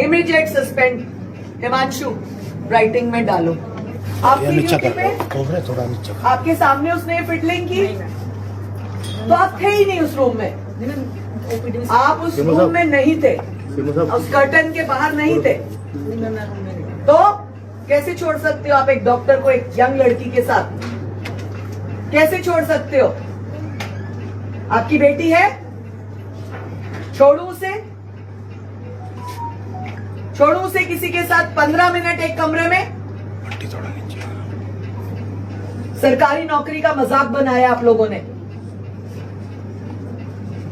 Immediate suspend. Himanshu writing में डालो। आपकी ड्यूटी में थोड़ा नीचे आपके सामने उसने फिटलिंग की तो आप थे ही नहीं उस रूम में। आप उस रूम में नहीं थे, उस कर्टन के बाहर नहीं थे, तो कैसे छोड़ सकते हो आप एक डॉक्टर को एक यंग लड़की के साथ? कैसे छोड़ सकते हो? आपकी बेटी है, छोड़ू उसे? छोड़ू उसे किसी के साथ 15 मिनट एक कमरे में? थोड़ा नीचे। सरकारी नौकरी का मजाक बनाया आप लोगों ने,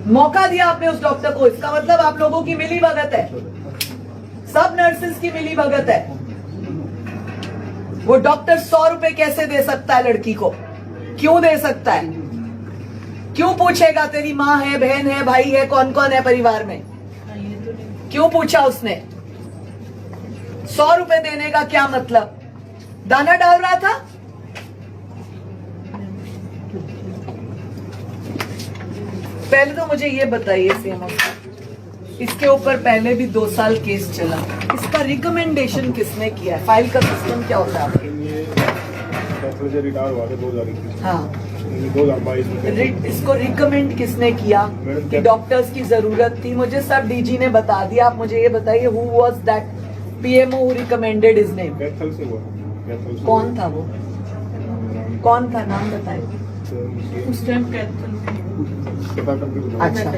मौका दिया आपने उस डॉक्टर को। इसका मतलब आप लोगों की मिली भगत है, सब नर्सेस की मिली भगत है। वो डॉक्टर 100 रुपए कैसे दे सकता है लड़की को? क्यों दे सकता है? क्यों पूछेगा तेरी माँ है, बहन है, भाई है, कौन कौन है परिवार में? क्यों पूछा उसने? 100 रुपए देने का क्या मतलब? दाना डाल रहा था? पहले तो मुझे ये बताइए सीएमओ, इसके ऊपर पहले भी 2 साल केस चला, इसका रिकमेंडेशन किसने किया है? फाइल का सिस्टम क्या होता है आपके? डॉक्टर से रिटायर हुआ था 2021। हाँ, 2022 में इसको रिकमेंड किसने किया कि डॉक्टर्स की जरूरत थी? मुझे सब डीजी ने बता दिया। आप मुझे ये बताइए, who was that PMO who recommended his name? Kaithal से हुआ। कैथल से कौन था वो? कौन था, नाम बताइए। उस टाइम कैथल पता करके बताओ। अच्छा,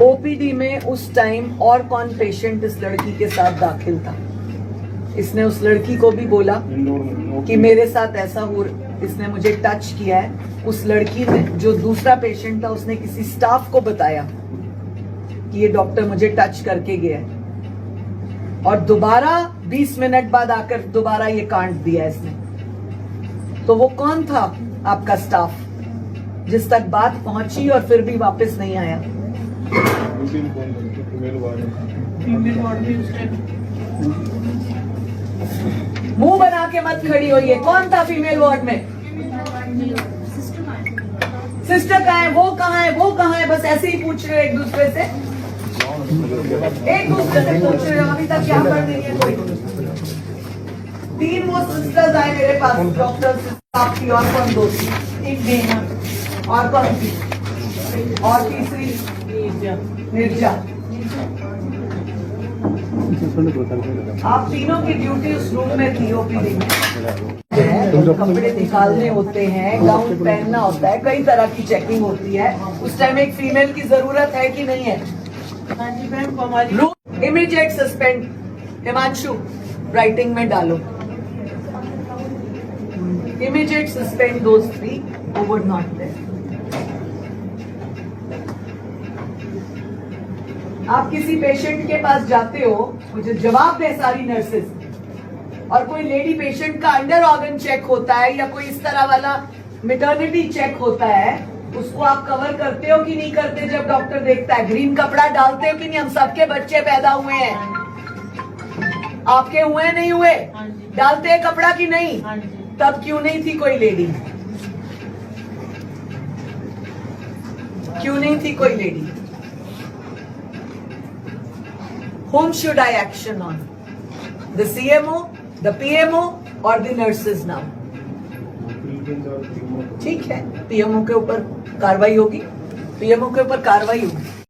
ओपीडी में उस टाइम और कौन पेशेंट इस लड़की के साथ दाखिल था? इसने उस लड़की को भी बोला इंडोर में कि मेरे साथ ऐसा हो, इसने मुझे टच किया है। उस लड़की ने, जो दूसरा पेशेंट था, उसने किसी स्टाफ को बताया कि ये डॉक्टर मुझे टच करके गया है, और दोबारा 20 मिनट बाद आकर दोबारा ये कांड दिया इसने। तो वो कौन था आपका स्टाफ जिस तक बात पहुंची और फिर भी वापस नहीं आया? ड्यूटी कौन था? फीमेल वार्ड में उस टाइम मुंह बना के मत खड़ी होइए। कौन था फीमेल वार्ड में? सिस्टर कहाँ है, वो कहाँ है, वो कहाँ है? बस ऐसे ही पूछ रहे हो एक दूसरे से, एक दूसरे से पूछ रहे हो। अभी तक क्या कर रही है कोई? 3 वो सिस्टर्स आए मेरे पास, डॉक्टर आपकी, और कौन? 2 एक देना, और कौन थी? और तीसरी निर्जा। आप तीनों की ड्यूटी उस रूम में थी, ओपीडी में। कपड़े निकालने होते हैं, गाउन पहनना होता है, कई तरह की चेकिंग होती है। उस टाइम एक फीमेल की जरूरत है कि नहीं है? हाँ जी मैम, हमारी इमीडिएट सस्पेंड। हिमांशु राइटिंग में डालो। Immediate suspend those 3 who were not there। आप किसी पेशेंट के पास जाते हो, मुझे जवाब दे सारी नर्सेस, और कोई लेडी पेशेंट का अंडर ऑर्गन चेक होता है या कोई इस तरह वाला मेटर्निटी चेक होता है, उसको आप कवर करते हो कि नहीं करते? जब डॉक्टर देखता है, ग्रीन कपड़ा डालते हो कि नहीं? हम सबके बच्चे पैदा हुए हैं, आपके हुए नहीं हुए? डालते हैं कपड़ा कि नहीं? हाँ जी। तब क्यों नहीं थी कोई लेडी? क्यों नहीं थी कोई lady? Whom should I action on? The CMO, the PMO or the nurses now? ठीक है, पीएमओ के ऊपर कार्रवाई होगी, पीएमओ के ऊपर कार्रवाई होगी।